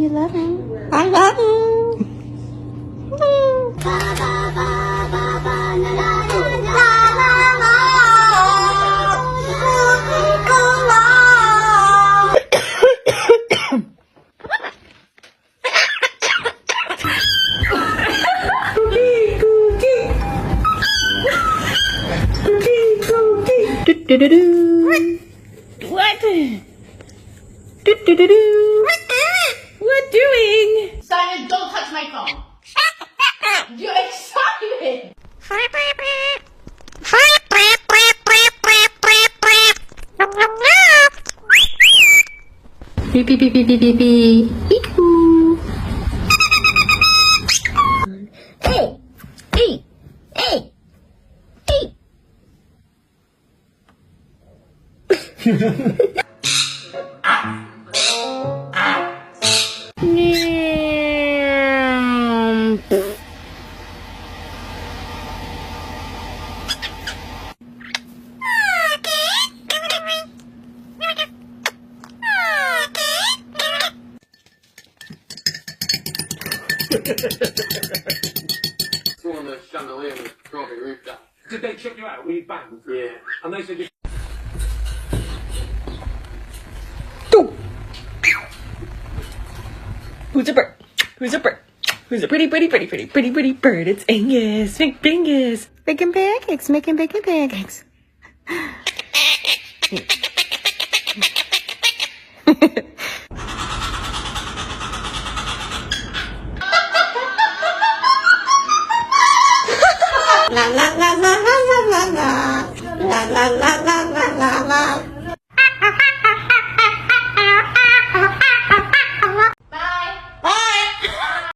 you love him. I love him. What? What doing? Simon, don't touch my phone. You're excited. Beep beep beep beep beep beep beep. Eek-hoo. Hey, hey, hey, hey. Saw on the chandelier was probably roofed up. Did they check you out when you banged? Yeah. And they said you... Who's a bird? Who's a bird? Who's a pretty bird? It's Angus. Make Angus. Making pancakes, making bacon pancakes. La la la la la la la la la la la la la la.